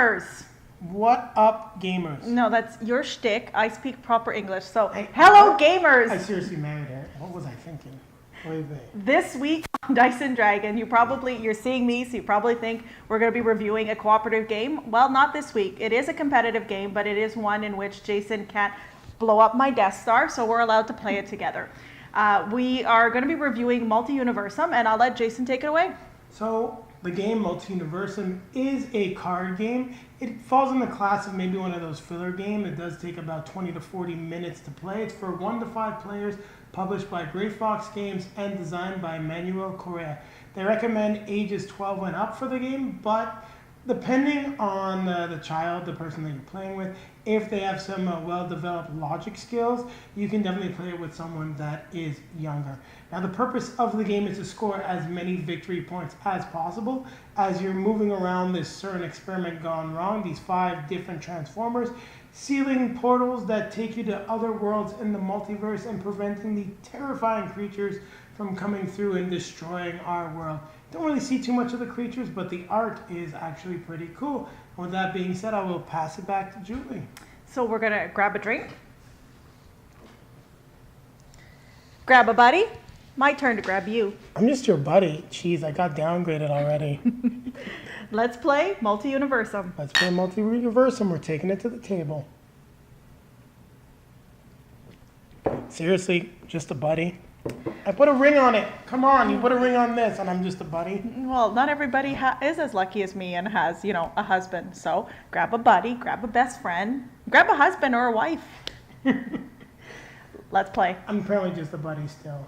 gamers! What up, gamers? No, that's your shtick. I speak proper English. So, hello, gamers! I seriously married her. What was I thinking? Wait. This week on Dice and Dragon, you're seeing me, so you probably think we're going to be reviewing a cooperative game. Well, not this week. It is a competitive game, but it is one in which Jason can't blow up my Death Star, so we're allowed to play it together. We are going to be reviewing Multiuniversum, and I'll let Jason take it away. So, the game Multiuniversum is a card game. It falls in the class of maybe one of those filler games. It does take about 20 to 40 minutes to play. It's for 1 to 5 players, published by Gray Fox Games and designed by Manuel Correa. They recommend ages 12 and up for the game, but depending on the child, the person that you're playing with, if they have some well-developed logic skills, you can definitely play it with someone that is younger. Now, the purpose of the game is to score as many victory points as possible as you're moving around this certain experiment gone wrong, these 5 different transformers, sealing portals that take you to other worlds in the multiverse and preventing the terrifying creatures from coming through and destroying our world. Don't really see too much of the creatures, but the art is actually pretty cool. With that being said, I will pass it back to Julie. So we're gonna grab a drink. Grab a buddy. My turn to grab you. I'm just your buddy. Jeez, I got downgraded already. Let's play Multiuniversum. Let's play Multiuniversum. We're taking it to the table. Seriously, just a buddy? I put a ring on it. Come on, you put a ring on this, and I'm just a buddy. Well, not everybody is as lucky as me and has, a husband. So grab a buddy, grab a best friend, grab a husband or a wife. Let's play. I'm apparently just a buddy still.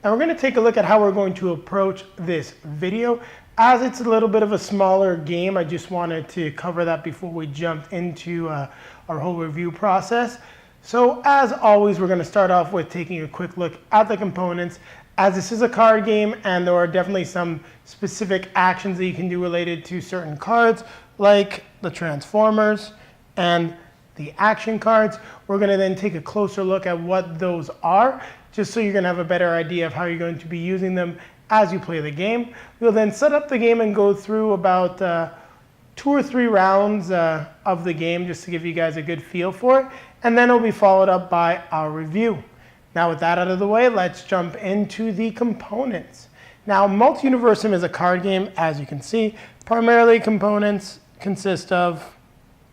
Now we're going to take a look at how we're going to approach this video. As it's a little bit of a smaller game, I just wanted to cover that before we jump into our whole review process. So as always, we're going to start off with taking a quick look at the components. As this is a card game and there are definitely some specific actions that you can do related to certain cards, like the Transformers and the action cards, we're going to then take a closer look at what those are, just so you're going to have a better idea of how you're going to be using them as you play the game. We'll then set up the game and go through about 2 or 3 rounds of the game just to give you guys a good feel for it. And then it'll be followed up by our review. Now with that out of the way, let's jump into the components. Now Multiuniversum is a card game, as you can see. Primarily components consist of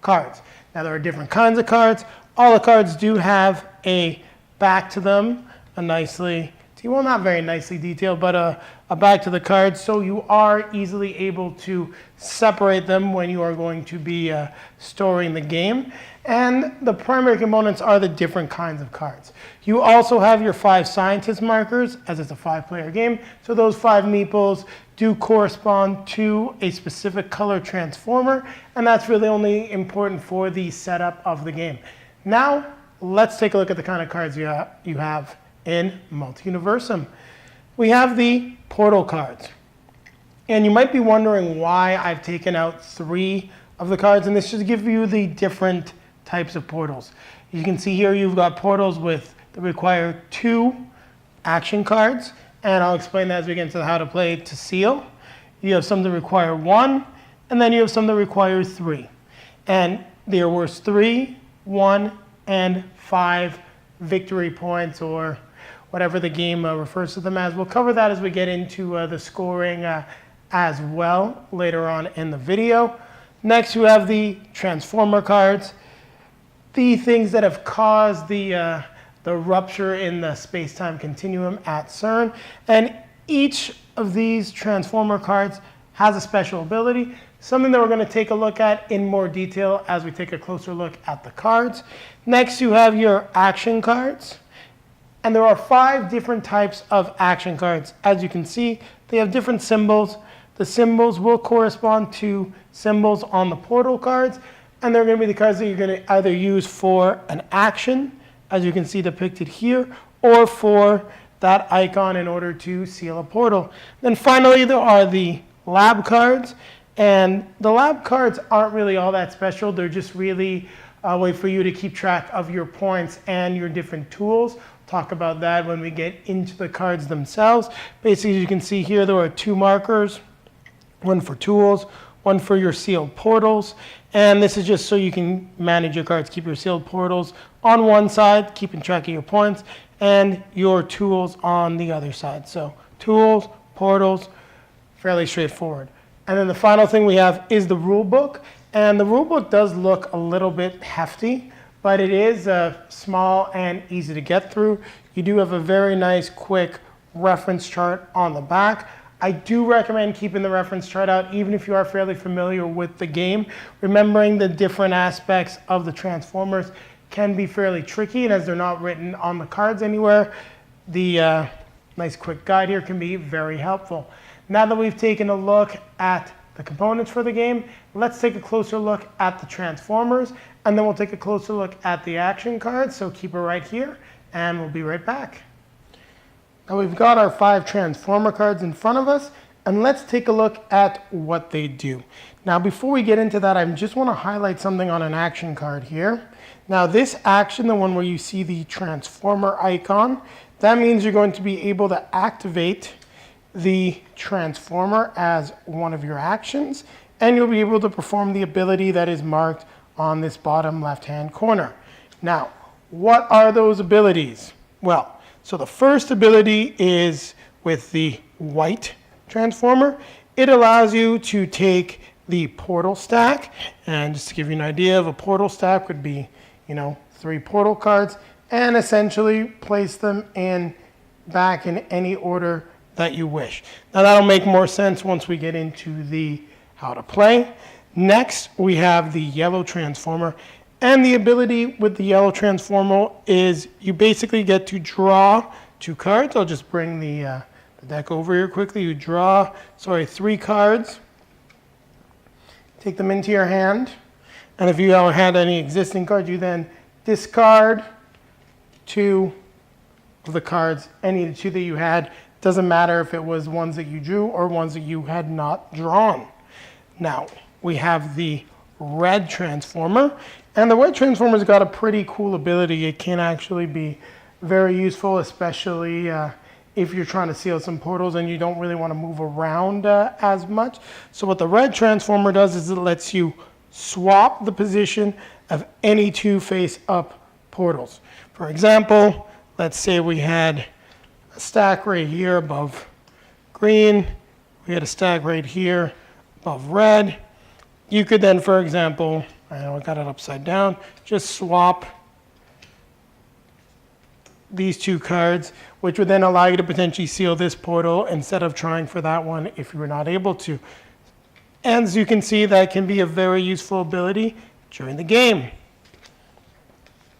cards. Now there are different kinds of cards. All the cards do have a back to them, well, not very nicely detailed, but a back to the cards, so you are easily able to separate them when you are going to be storing the game. And the primary components are the different kinds of cards. You also have your 5 scientist markers, as it's a 5-player game, so those 5 meeples do correspond to a specific color transformer, and that's really only important for the setup of the game. Now, let's take a look at the kind of cards you have in Multiuniversum. We have the portal cards. And you might be wondering why I've taken out 3 of the cards, and this should give you the different types of portals. You can see here you've got portals that require 2 action cards, and I'll explain that as we get into how to play to seal. You have some that require 1, and then you have some that require 3. And there was 3, 1, and 5 victory points, or whatever the game refers to them as. We'll cover that as we get into the scoring as well later on in the video. Next, you have the Transformer cards, the things that have caused the rupture in the space-time continuum at CERN. And each of these Transformer cards has a special ability, something that we're going to take a look at in more detail as we take a closer look at the cards. Next, you have your action cards. And there are 5 different types of action cards. As you can see, they have different symbols. The symbols will correspond to symbols on the portal cards, and they're going to be the cards that you're going to either use for an action, as you can see depicted here, or for that icon in order to seal a portal. Then finally, there are the lab cards, and the lab cards aren't really all that special. They're just really a way for you to keep track of your points and your different tools. Talk about that when we get into the cards themselves. Basically, as you can see here, there are 2 markers, one for tools, one for your sealed portals. And this is just so you can manage your cards, keep your sealed portals on one side, keeping track of your points, and your tools on the other side. So tools, portals, fairly straightforward. And then the final thing we have is the rule book. And the rule book does look a little bit hefty, but it is small and easy to get through. You do have a very nice, quick reference chart on the back. I do recommend keeping the reference chart out, even if you are fairly familiar with the game. Remembering the different aspects of the Transformers can be fairly tricky, and as they're not written on the cards anywhere, the nice quick guide here can be very helpful. Now that we've taken a look at the components for the game, let's take a closer look at the Transformers, and then we'll take a closer look at the action cards. So keep it right here, and we'll be right back. Now we've got our 5 Transformer cards in front of us, and let's take a look at what they do. Now before we get into that, I just want to highlight something on an action card here. Now this action, the one where you see the Transformer icon, that means you're going to be able to activate the Transformer as one of your actions, and you'll be able to perform the ability that is marked on this bottom left-hand corner. Now, what are those abilities? Well, so the first ability is with the white Transformer. It allows you to take the portal stack, and just to give you an idea of a portal stack would be, 3 portal cards, and essentially place them back in any order that you wish. Now that'll make more sense once we get into the how to play. Next, we have the yellow Transformer. And the ability with the yellow Transformer is you basically get to draw 2 cards. I'll just bring the deck over here quickly. You draw, 3 cards. Take them into your hand. And if you had any existing cards, you then discard 2 of the cards, any of the 2 that you had. Doesn't matter if it was ones that you drew or ones that you had not drawn. Now, we have the red Transformer. And the red Transformer's got a pretty cool ability. It can actually be very useful, especially if you're trying to seal some portals and you don't really want to move around as much. So what the red Transformer does is it lets you swap the position of any 2 face-up portals. For example, let's say we had a stack right here above green. We had a stack right here above red. You could then, for example, I got it upside down, just swap these 2 cards, which would then allow you to potentially seal this portal instead of trying for that one if you were not able to. And as you can see, that can be a very useful ability during the game.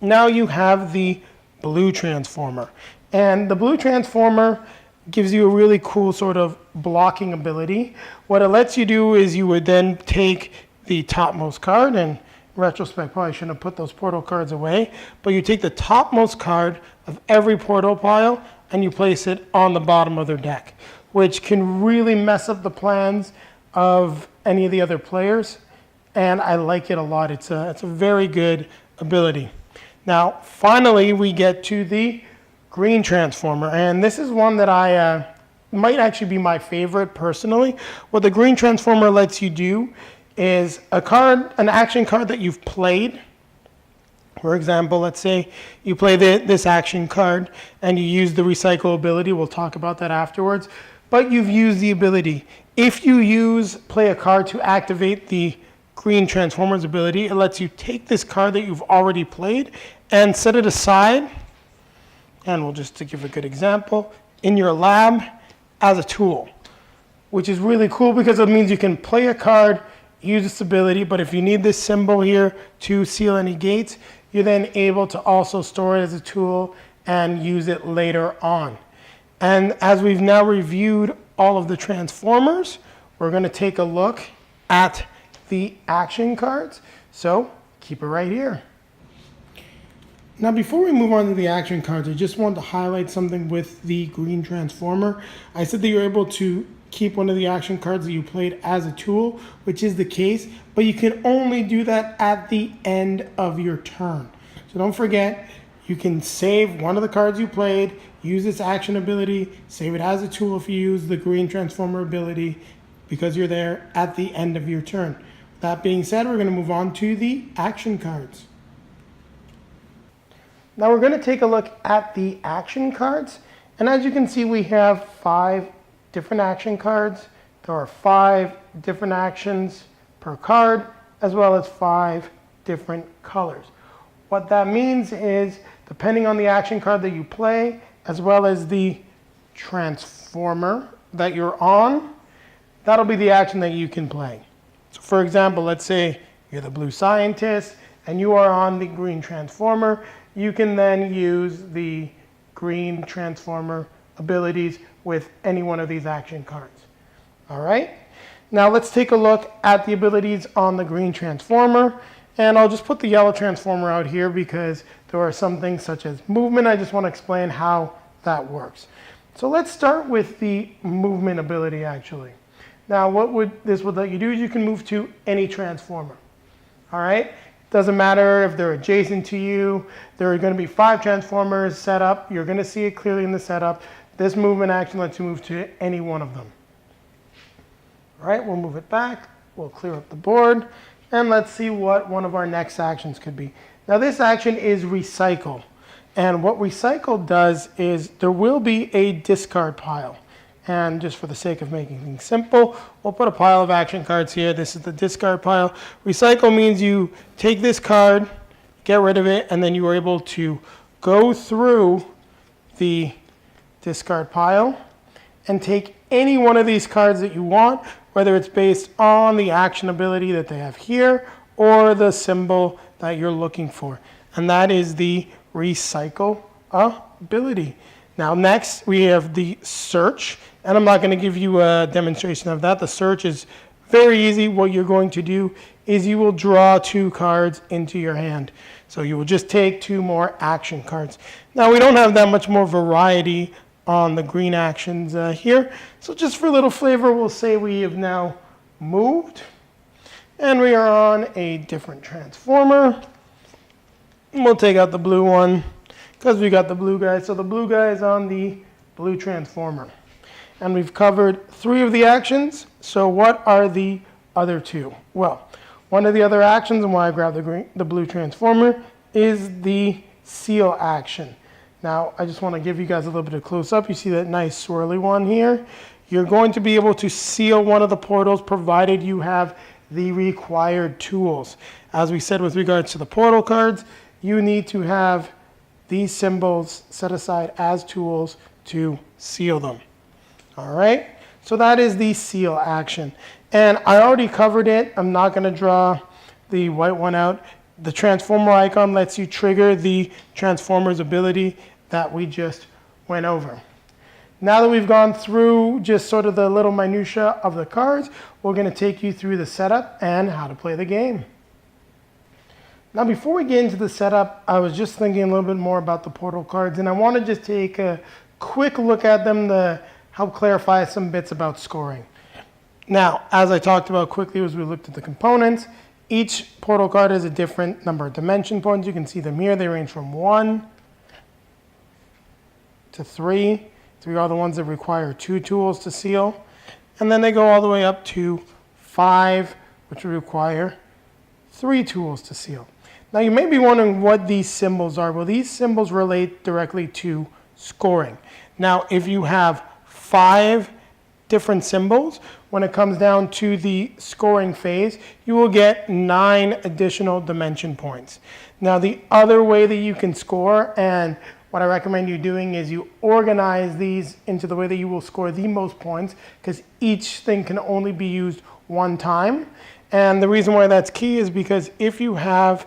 Now you have the blue Transformer. And the blue Transformer gives you a really cool sort of blocking ability. What it lets you do is you would then take the topmost card, and in retrospect, probably shouldn't have put those portal cards away, but you take the topmost card of every portal pile and you place it on the bottom of their deck, which can really mess up the plans of any of the other players, and I like it a lot. It's a very good ability. Now, finally, we get to the green Transformer, and this is one that I might actually be my favorite personally. What the green Transformer lets you do is an action card that you've played. For example, let's say you play this action card and you use the recycle ability. We'll talk about that afterwards. But you've used the ability. If you play a card to activate the green Transformer's ability, it lets you take this card that you've already played and set it aside. And we'll just to give a good example, in your lab as a tool, which is really cool because it means you can play a card, use this ability, but if you need this symbol here to seal any gates, you're then able to also store it as a tool and use it later on. And as we've now reviewed all of the Transformers, we're going to take a look at the action cards. So keep it right here. Now, before we move on to the action cards, I just wanted to highlight something with the green Transformer. I said that you're able to keep one of the action cards that you played as a tool, which is the case, but you can only do that at the end of your turn. So don't forget, you can save one of the cards you played, use this action ability, save it as a tool if you use the green Transformer ability, because you're there at the end of your turn. That being said, we're going to move on to the action cards. Now we're going to take a look at the action cards. And as you can see, we have 5 different action cards. There are 5 different actions per card, as well as 5 different colors. What that means is, depending on the action card that you play, as well as the transformer that you're on, that'll be the action that you can play. So for example, let's say you're the blue scientist and you are on the green transformer. You can then use the green transformer abilities with any one of these action cards. All right? Now let's take a look at the abilities on the green transformer. And I'll just put the yellow transformer out here because there are some things such as movement. I just want to explain how that works. So let's start with the movement ability actually. Now what this would let you do is you can move to any transformer. All right? Doesn't matter if they're adjacent to you. There are going to be 5 transformers set up. You're going to see it clearly in the setup. This movement action lets you move to any one of them. All right, we'll move it back. We'll clear up the board. And let's see what one of our next actions could be. Now this action is recycle. And what recycle does is there will be a discard pile. And just for the sake of making things simple, we'll put a pile of action cards here. This is the discard pile. Recycle means you take this card, get rid of it, and then you are able to go through the discard pile and take any one of these cards that you want, whether it's based on the action ability that they have here or the symbol that you're looking for. And that is the recycle ability. Now next we have the search, and I'm not going to give you a demonstration of that. The search is very easy. What you're going to do is you will draw 2 cards into your hand. So you will just take 2 more action cards. Now we don't have that much more variety on the green actions here. So just for a little flavor, we'll say we have now moved and we are on a different transformer. And we'll take out the blue one because we got the blue guy. So the blue guy is on the blue transformer. And we've covered 3 of the actions. So what are the other 2? Well, one of the other actions, and why I grabbed the blue transformer, is the seal action. Now, I just want to give you guys a little bit of close-up. You see that nice swirly one here? You're going to be able to seal one of the portals provided you have the required tools. As we said with regards to the portal cards, you need to have these symbols set aside as tools to seal them. All right? So that is the seal action. And I already covered it. I'm not going to draw the white one out. The transformer icon lets you trigger the transformer's ability that we just went over. Now that we've gone through just sort of the little minutia of the cards, we're going to take you through the setup and how to play the game. Now before we get into the setup, I was just thinking a little bit more about the portal cards, and I want to just take a quick look at them to help clarify some bits about scoring. Now, as I talked about quickly as we looked at the components, each portal card has a different number of dimension points. You can see them here. They range from 1 to 3. 3 are the ones that require 2 tools to seal. And then they go all the way up to 5, which will require 3 tools to seal. Now you may be wondering what these symbols are. Well, these symbols relate directly to scoring. Now, if you have 5 different symbols, when it comes down to the scoring phase, you will get 9 additional dimension points. Now, the other way that you can score, and what I recommend you doing, is you organize these into the way that you will score the most points, because each thing can only be used one time. And the reason why that's key is because if you have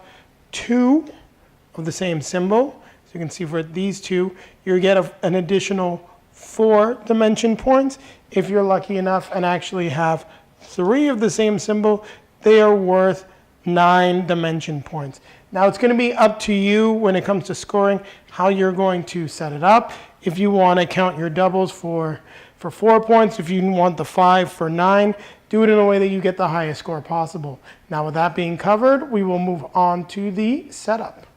2 of the same symbol, so you can see for these 2, you get an additional 4 dimension points. If you're lucky enough and actually have 3 of the same symbol, they are worth 9 dimension points. Now it's going to be up to you when it comes to scoring how you're going to set it up. If you want to count your doubles for 4 points, if you want the 5 for 9, do it in a way that you get the highest score possible. Now with that being covered, we will move on to the setup.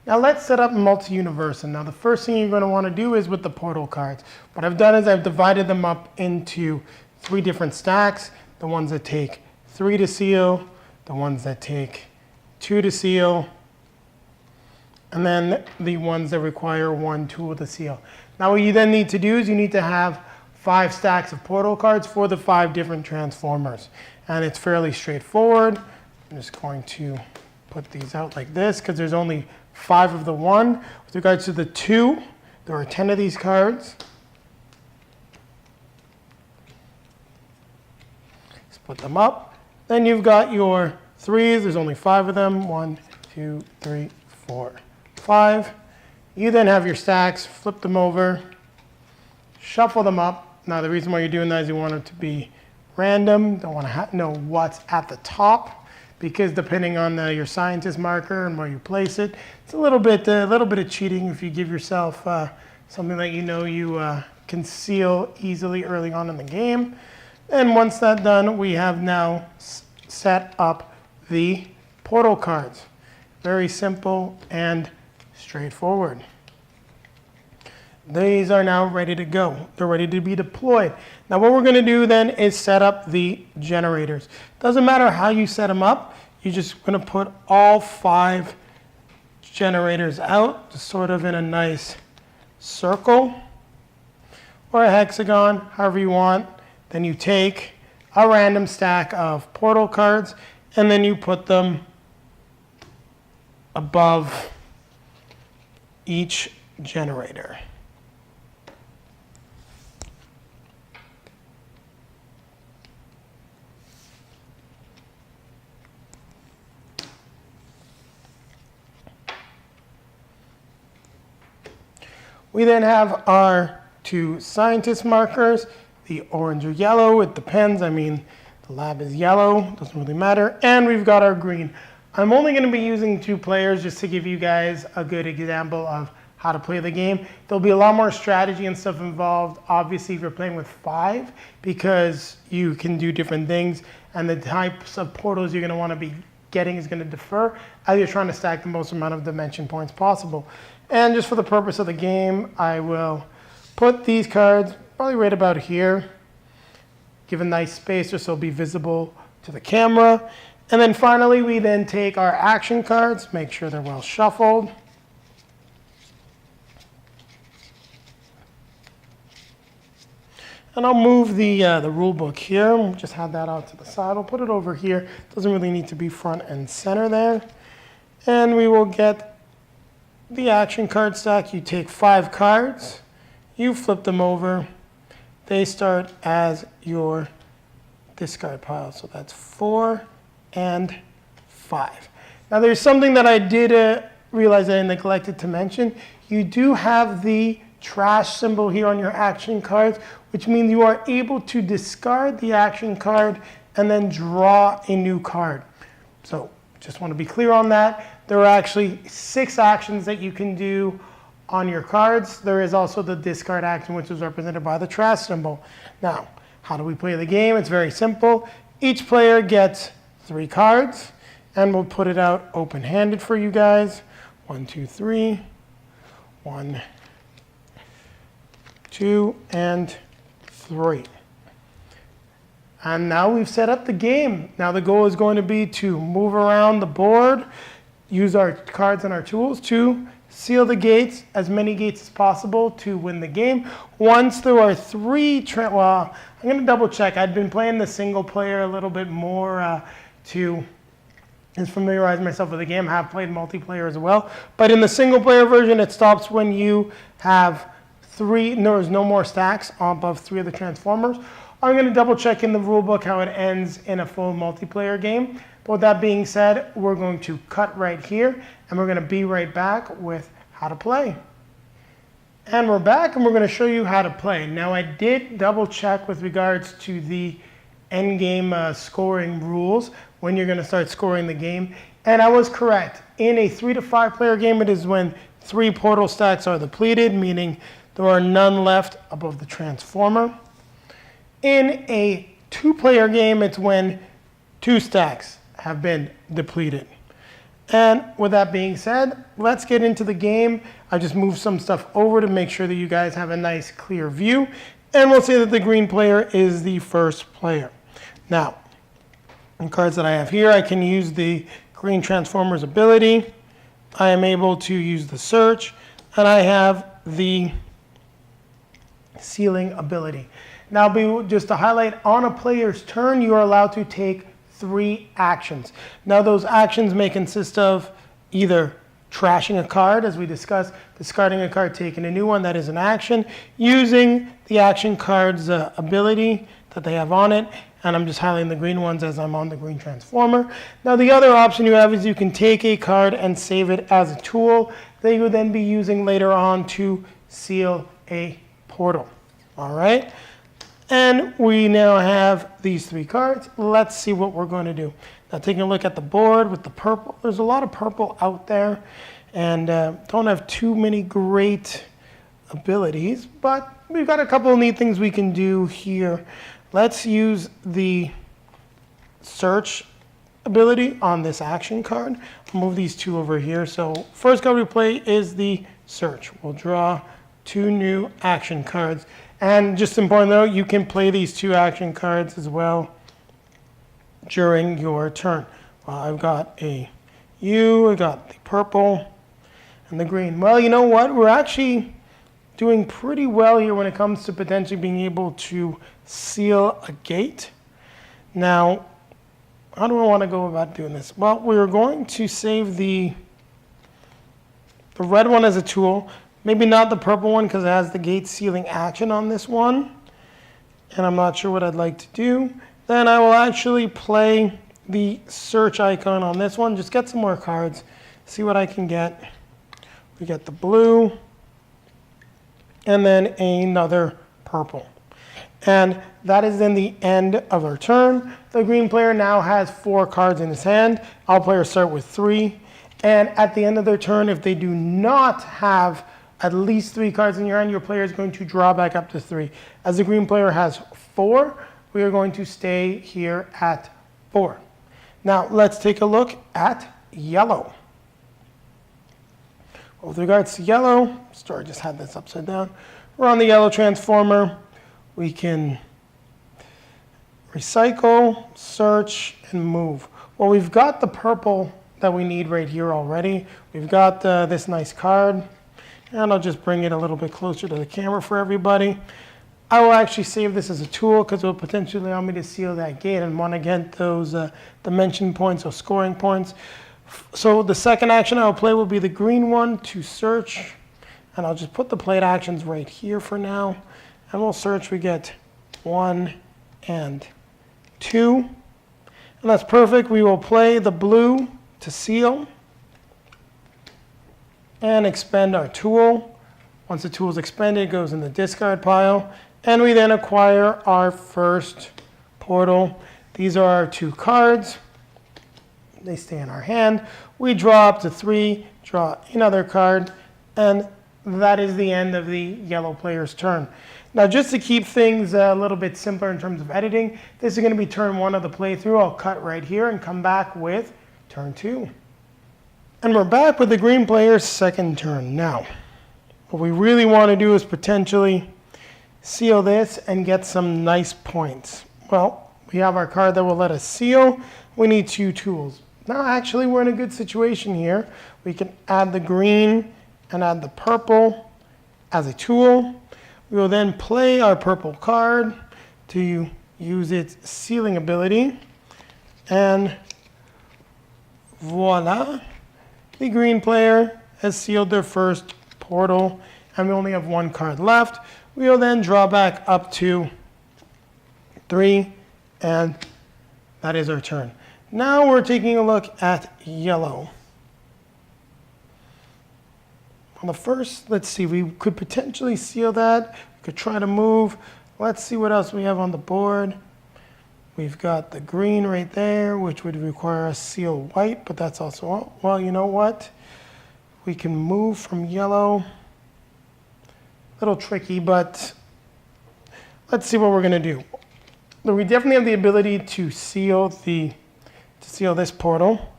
Now let's set up Multiuniversum. Now the first thing you're going to want to do is with the portal cards. What I've done is I've divided them up into 3 different stacks, the ones that take 3 to seal, the ones that take 2 to seal, and then the ones that require 1 tool to seal. Now what you then need to do is you need to have 5 stacks of portal cards for the 5 different transformers. And it's fairly straightforward. I'm just going to put these out like this because there's only 5 of the one. With regards to the 2, there are 10 of these cards. Split them up. Then you've got your 3s. There's only 5 of them. 1, 2, 3, 4, 5. You then have your stacks. Flip them over. Shuffle them up. Now the reason why you're doing that is you want it to be random. Don't want to know what's at the top because depending on your scientist marker and where you place it, it's a little bit of cheating if you give yourself something that you know you can seal easily early on in the game. And once that's done, we have now set up the portal cards. Very simple and straightforward. These are now ready to go. They're ready to be deployed. Now what we're going to do then is set up the generators. Doesn't matter how you set them up. You're just going to put all 5 generators out, just sort of in a nice circle or a hexagon, however you want. Then you take a random stack of portal cards and then you put them above each generator. We then have our 2 scientist markers, the orange or yellow, it depends. I mean, the lab is yellow, doesn't really matter. And we've got our green. I'm only going to be using 2 players just to give you guys a good example of how to play the game. There'll be a lot more strategy and stuff involved, obviously, if you're playing with 5, because you can do different things, and the types of portals you're going to want to be getting is going to differ as you're trying to stack the most amount of dimension points possible. And just for the purpose of the game, I will put these cards probably right about here. Give a nice space just so it'll be visible to the camera. And then finally, we then take our action cards, make sure they're well shuffled. And I'll move the rule book here. Just have that out to the side. I'll put it over here. Doesn't really need to be front and center there. And we will get the action card stack. You take 5 cards. You flip them over. They start as your discard pile. So that's 4 and 5. Now there's something that I did realize I neglected to mention. You do have the trash symbol here on your action cards, which means you are able to discard the action card and then draw a new card. So just want to be clear on that. There are actually 6 actions that you can do on your cards. There is also the discard action, which is represented by the trash symbol. Now, how do we play the game? It's very simple. Each player gets 3 cards, and we'll put it out open-handed for you guys. 1, 2, 3. 1, 2, and 3. And now we've set up the game. Now the goal is going to be to move around the board, use our cards and our tools to seal the gates, as many gates as possible to win the game. Once there are 3, well, I'm going to double check. I've been playing the single player a little bit more to just familiarize myself with the game. I have played multiplayer as well. But in the single player version, it stops when you have 3, there's no more stacks above 3 of the transformers. I'm going to double check in the rulebook how it ends in a full multiplayer game. But with that being said, we're going to cut right here, and we're going to be right back with how to play. And we're back, and we're going to show you how to play. Now, I did double check with regards to the endgame scoring rules when you're going to start scoring the game, and I was correct. In a 3 to 5 player game, it is when 3 portal stacks are depleted, meaning there are none left above the transformer. In a 2-player game, it's when 2 stacks have been depleted. And with that being said, let's get into the game. I just moved some stuff over to make sure that you guys have a nice clear view. And we'll say that the green player is the first player. Now, the cards that I have here, I can use the green transformer's ability. I am able to use the search, and I have the sealing ability. Now, just to highlight, on a player's turn, you are allowed to take 3 actions. Now, those actions may consist of either trashing a card, as we discussed, discarding a card, taking a new one, that is an action, using the action card's ability that they have on it, and I'm just highlighting the green ones as I'm on the green transformer. Now, the other option you have is you can take a card and save it as a tool that you would then be using later on to seal a portal. All right? And we now have these 3 cards. Let's see what we're going to do. Now, taking a look at the board with the purple, there's a lot of purple out there, and don't have too many great abilities, but we've got a couple of neat things we can do here. Let's use the search ability on this action card. I'll move these 2 over here. So first card we play is the search. We'll draw 2 new action cards. And just important though, you can play these 2 action cards as well during your turn. Well, I've got a U, I got the purple and the green. Well, you know what? We're actually doing pretty well here when it comes to potentially being able to seal a gate. Now, how do I want to go about doing this? Well, we're going to save the red one as a tool. Maybe not the purple one because it has the gate sealing action on this one. And I'm not sure what I'd like to do. Then I will actually play the search icon on this one. Just get some more cards. See what I can get. We get the blue. And then another purple. And that is then the end of our turn. The green player now has 4 cards in his hand. All players start with 3. And at the end of their turn, if they do not have at least 3 cards in your hand, your player is going to draw back up to 3. As the green player has 4, we are going to stay here at 4. Now, let's take a look at yellow. With regards to yellow, sorry, I just had this upside down. We're on the yellow transformer. We can recycle, search, and move. Well, we've got the purple that we need right here already. We've got this nice card. And I'll just bring it a little bit closer to the camera for everybody. I will actually save this as a tool because it will potentially allow me to seal that gate and want to get those dimension points or scoring points. So the second action I'll play will be the green one to search. And I'll just put the plate actions right here for now. And we'll search. We get 1 and 2. And that's perfect. We will play the blue to seal and expend our tool. Once the tool is expended, it goes in the discard pile. And we then acquire our first portal. These are our 2 cards. They stay in our hand. We draw up to 3, draw another card, and that is the end of the yellow player's turn. Now, just to keep things a little bit simpler in terms of editing, this is going to be turn 1 of the playthrough. I'll cut right here and come back with turn 2. And we're back with the green player's second turn. Now, what we really want to do is potentially seal this and get some nice points. Well, we have our card that will let us seal. We need 2 tools. Now, actually, we're in a good situation here. We can add the green and add the purple as a tool. We will then play our purple card to use its sealing ability. And voila. The green player has sealed their first portal, and we only have 1 card left. We will then draw back up to 3, and that is our turn. Now we're taking a look at yellow. On the first, let's see, we could potentially seal that. We could try to move. Let's see what else we have on the board. We've got the green right there, which would require us seal white, but that's also, well, you know what? We can move from yellow. A little tricky, but let's see what we're going to do. We definitely have the ability to seal this portal,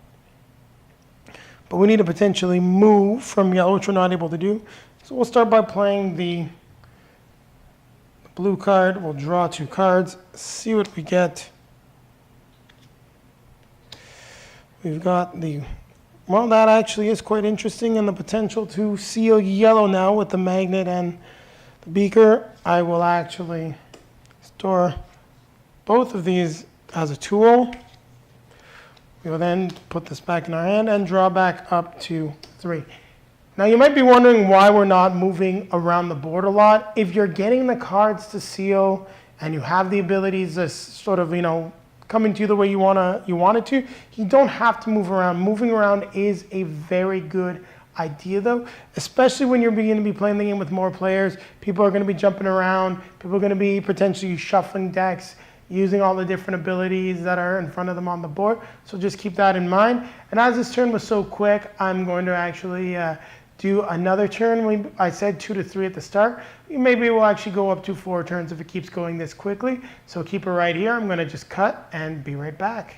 but we need to potentially move from yellow, which we're not able to do. So we'll start by playing the blue card. We'll draw 2 cards, see what we get. We've got the, well, that actually is quite interesting, and the potential to seal yellow now with the magnet and the beaker. I will actually store both of these as a tool. We will then put this back in our hand and draw back up to 3. Now you might be wondering why we're not moving around the board a lot. If you're getting the cards to seal and you have the abilities to sort of, coming to you the way you want it to, you don't have to move around. Moving around is a very good idea though, especially when you're beginning to be playing the game with more players. People are going to be jumping around. People are going to be potentially shuffling decks, using all the different abilities that are in front of them on the board. So just keep that in mind. And as this turn was so quick, I'm going to actually do another turn. I said 2 to 3 at the start. Maybe we'll actually go up to 4 turns if it keeps going this quickly. So keep it right here. I'm going to just cut and be right back.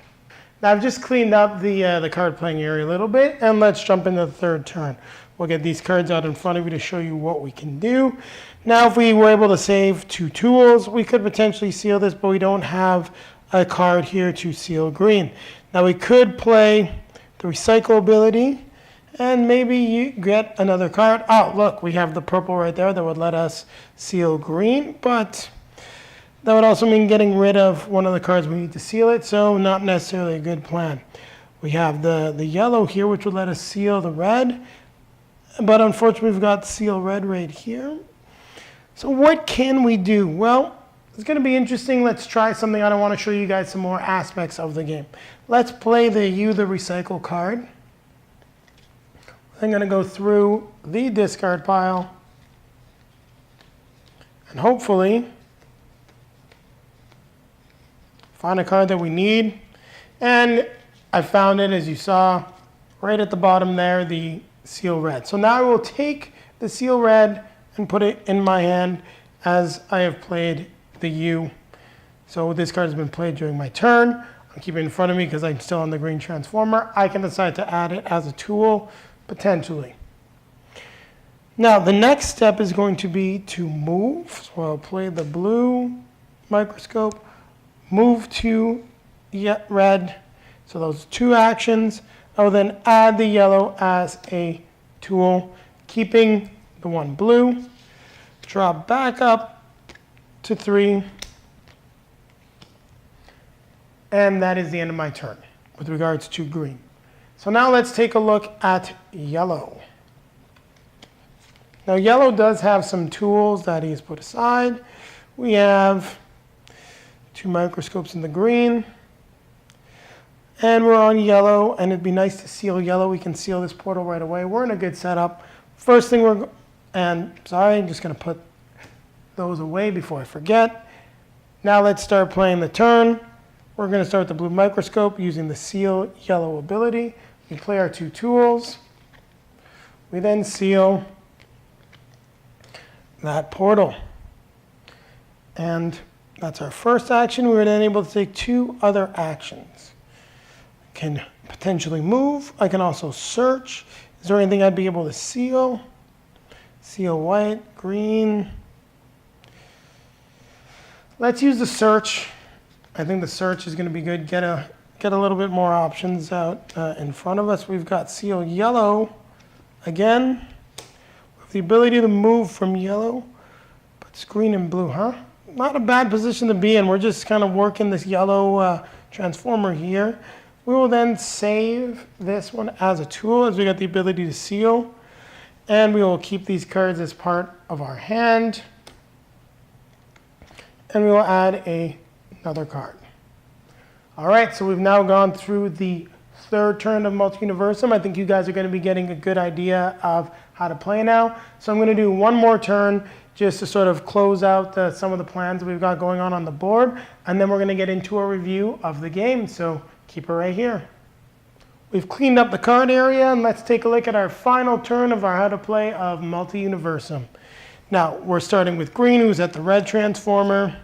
Now I've just cleaned up the card playing area a little bit, and let's jump into the third turn. We'll get these cards out in front of you to show you what we can do. Now if we were able to save 2 tools, we could potentially seal this, but we don't have a card here to seal green. Now we could play the recycle ability, and maybe you get another card. Oh, look, we have the purple right there that would let us seal green, but that would also mean getting rid of one of the cards we need to seal it, so not necessarily a good plan. We have the yellow here, which would let us seal the red, but unfortunately we've got seal red right here. So what can we do? Well, it's going to be interesting. Let's try something. I don't want to show you guys some more aspects of the game. Let's play the recycle card. I'm going to go through the discard pile and hopefully find a card that we need. And I found it, as you saw, right at the bottom there, the seal red. So now I will take the seal red and put it in my hand as I have played the U. So this card has been played during my turn. I'll keep it in front of me because I'm still on the green transformer. I can decide to add it as a tool, potentially. Now the next step is going to be to move. So I'll play the blue microscope, move to red. So those 2 actions. I will then add the yellow as a tool, keeping the 1 blue, draw back up to 3, and that is the end of my turn with regards to green. So now let's take a look at yellow. Now yellow does have some tools that he's put aside. We have 2 microscopes in the green, and we're on yellow, and it'd be nice to seal yellow. We can seal this portal right away. We're in a good setup. First thing I'm just going to put those away before I forget. Now let's start playing the turn. We're going to start the blue microscope using the seal yellow ability. We play our 2 tools. We then seal that portal. And that's our first action. We were then able to take 2 other actions. I can potentially move. I can also search. Is there anything I'd be able to seal? Seal white, green. Let's use the search. I think the search is going to be good. Get a little bit more options out in front of us. We've got seal yellow again, with the ability to move from yellow, but it's green and blue, huh? Not a bad position to be in. We're just kind of working this yellow transformer here. We will then save this one as a tool, as we got the ability to seal, and we will keep these cards as part of our hand, and we will add another card. All right, so we've now gone through the third turn of Multiuniversum. I think you guys are going to be getting a good idea of how to play now. So I'm going to do one more turn just to sort of close out some of the plans that we've got going on the board, and then we're going to get into a review of the game. So keep it right here. We've cleaned up the card area, and let's take a look at our final turn of our how to play of Multiuniversum. Now, we're starting with green, who's at the red transformer.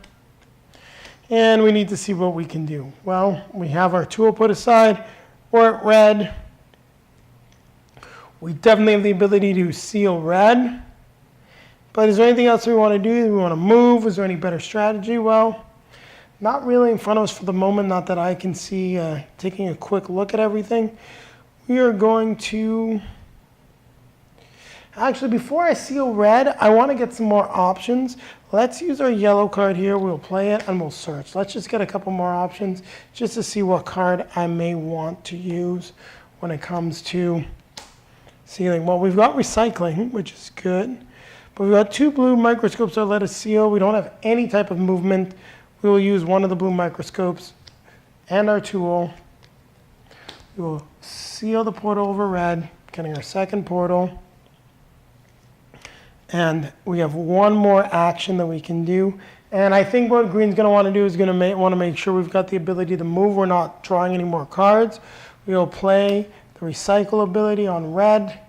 And we need to see what we can do. Well, we have our tool put aside. We're at red. We definitely have the ability to seal red. But is there anything else we want to do? Do we want to move? Is there any better strategy? Well, not really in front of us for the moment, not that I can see. Taking a quick look at everything, we are going to... Actually, before I seal red, I want to get some more options. Let's use our yellow card here. We'll play it and we'll search. Let's just get a couple more options just to see what card I may want to use when it comes to sealing. Well, we've got recycling, which is good. But we've got 2 blue microscopes that let us seal. We don't have any type of movement. We will use one of the blue microscopes and our tool. We will seal the portal over red, getting our second portal. And we have one more action that we can do. And I think what green's going to want to do is going to want to make sure we've got the ability to move. We're not drawing any more cards. We will play the recycle ability on red.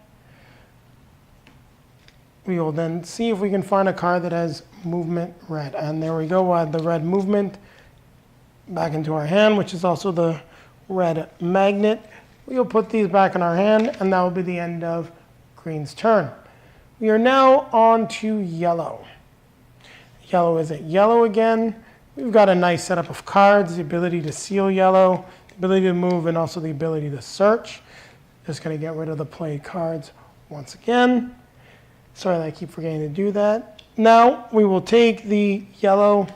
We will then see if we can find a card that has movement red. And there we go. We'll add the red movement back into our hand, which is also the red magnet. We'll put these back in our hand, and that will be the end of green's turn. We are now on to yellow. Yellow is at yellow again. We've got a nice setup of cards, the ability to seal yellow, the ability to move, and also the ability to search. Just going to get rid of the play cards once again. Sorry that I keep forgetting to do that. Now we will take the yellow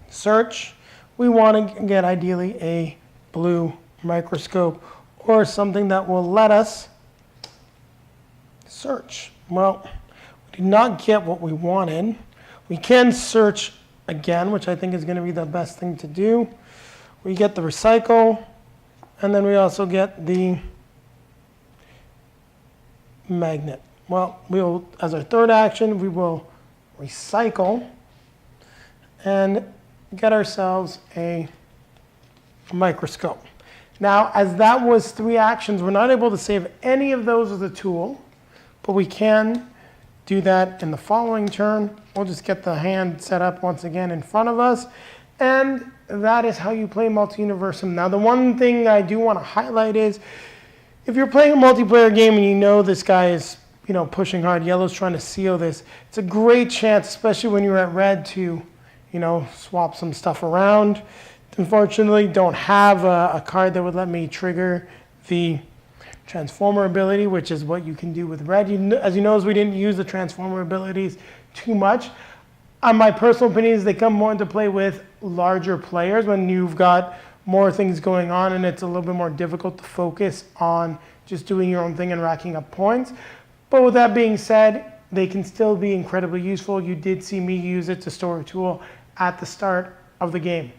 search. We want to get ideally a blue microscope or something that will let us search. Well, we did not get what we wanted. We can search again, which I think is going to be the best thing to do. We get the recycle, and then we also get the magnet. Well, we will, as our third action, we will recycle and get ourselves a microscope. Now, as that was 3 actions, we're not able to save any of those as a tool, but we can do that in the following turn. We'll just get the hand set up once again in front of us, and that is how you play Multiuniversum. Now, the one thing I do want to highlight is, if you're playing a multiplayer game and you know this guy is pushing hard, yellow's trying to seal this, it's a great chance, especially when you're at red, to swap some stuff around. Unfortunately, don't have a card that would let me trigger the transformer ability, which is what you can do with red. As you notice, we didn't use the transformer abilities too much. My personal opinion is they come more into play with larger players when you've got more things going on and it's a little bit more difficult to focus on just doing your own thing and racking up points. But with that being said, they can still be incredibly useful. You did see me use it to store a tool at the start of the game.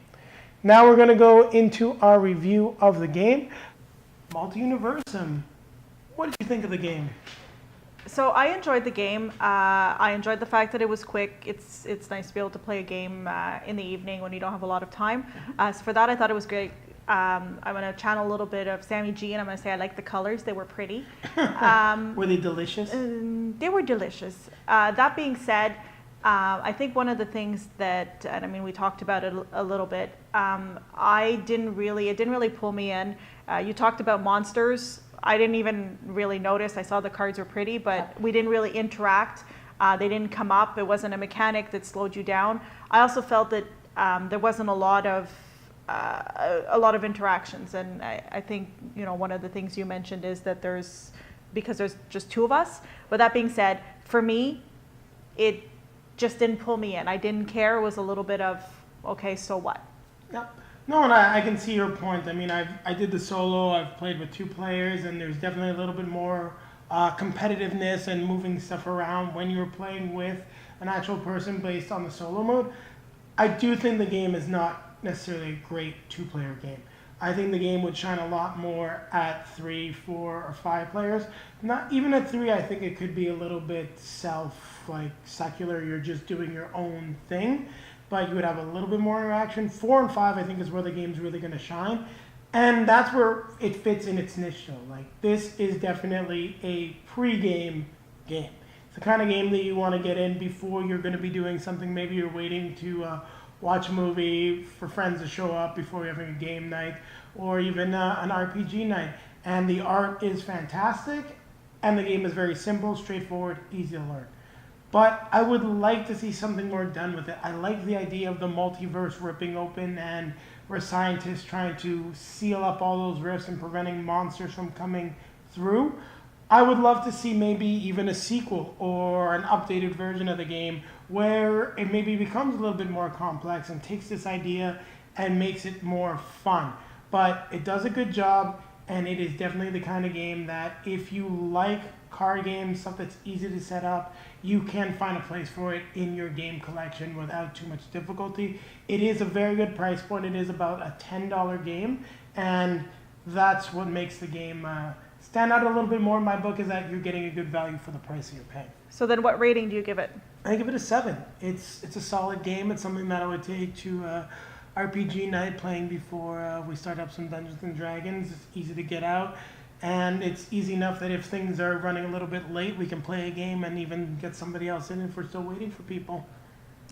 Now we're going to go into our review of the game. Multiuniversum, what did you think of the game? So I enjoyed the game. I enjoyed the fact that it was quick. It's nice to be able to play a game in the evening when you don't have a lot of time. So for that, I thought it was great. I'm going to channel a little bit of Sammy G, and I'm going to say I like the colors. They were pretty. Were they delicious? They were delicious. That being said, I think one of the things that, and I mean, we talked about it a little bit, it didn't really pull me in. You talked about monsters. I didn't even really notice. I saw the cards were pretty, but we didn't really interact. They didn't come up. It wasn't a mechanic that slowed you down. I also felt that there wasn't a lot of interactions, and I think one of the things you mentioned is that because there's just 2 of us. But that being said, for me, it just didn't pull me in. I didn't care. It was a little bit of, okay, so what? Yep. No, and I can see your point. I mean, I did the solo. I've played with 2 players, and there's definitely a little bit more competitiveness and moving stuff around when you're playing with an actual person based on the solo mode. I do think the game is not necessarily a great 2-player game. I think the game would shine a lot more at 3, 4, or 5 players. Not even at 3. I think it could be a little bit secular. You're just doing your own thing, but you would have a little bit more interaction. 4 and 5, I think, is where the game's really going to shine, and that's where it fits in its niche. Though, this is definitely a pre-game game. It's the kind of game that you want to get in before you're going to be doing something. Maybe you're waiting to watch a movie for friends to show up before you're having a game night, or even an RPG night. And the art is fantastic, and the game is very simple, straightforward, easy to learn. But I would like to see something more done with it. I like the idea of the multiverse ripping open and we're scientists trying to seal up all those rifts and preventing monsters from coming through. I would love to see maybe even a sequel or an updated version of the game where it maybe becomes a little bit more complex and takes this idea and makes it more fun. But it does a good job, and it is definitely the kind of game that if you like card games, stuff that's easy to set up, you can find a place for it in your game collection without too much difficulty. It is a very good price point. It is about a $10 game, and that's what makes the game stand out a little bit more in my book, is that you're getting a good value for the price that you're paying. So then what rating do you give it? I give it a 7. It's a solid game. It's something that I would take to RPG night playing before we start up some Dungeons and Dragons. It's easy to get out, and it's easy enough that if things are running a little bit late, we can play a game and even get somebody else in if we're still waiting for people.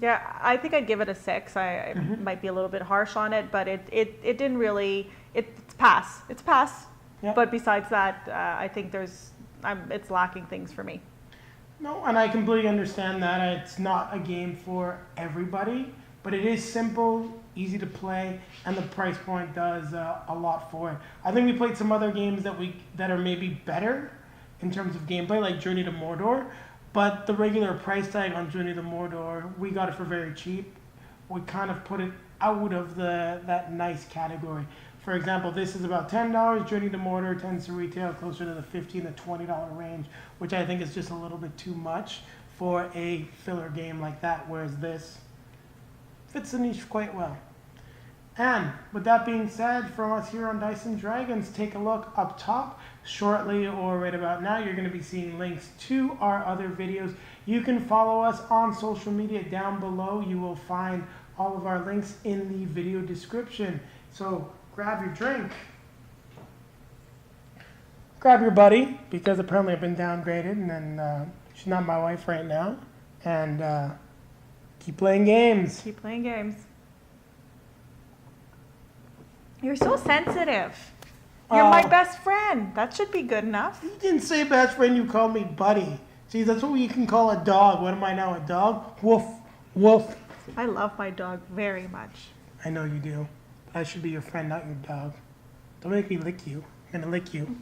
Yeah, I think I'd give it a 6. I might be a little bit harsh on it, but it didn't really, it's pass. It's pass. Yep. But besides that, I think it's lacking things for me. No, and I completely understand that. It's not a game for everybody, but it is simple, easy to play, and the price point does a lot for it. I think we played some other games that are maybe better in terms of gameplay, like Journey to Mordor, but the regular price tag on Journey to Mordor, we got it for very cheap. We kind of put it out of that nice category. For example, this is about $10. Journey to Mordor tends to retail closer to the $15 to $20 range, which I think is just a little bit too much for a filler game like that, whereas this fits the niche quite well. And with that being said, from us here on Dice and Dragons, take a look up top. Shortly or right about now, you're going to be seeing links to our other videos. You can follow us on social media down below. You will find all of our links in the video description. So grab your drink, grab your buddy, because apparently I've been downgraded and then she's not my wife right now, and keep playing games. Keep playing games. You're so sensitive. You're my best friend. That should be good enough. You didn't say best friend, you called me buddy. See, that's what you can call a dog. What am I now, a dog? Woof, woof. I love my dog very much. I know you do. I should be your friend, not your dog. Don't make me lick you. I'm gonna lick you.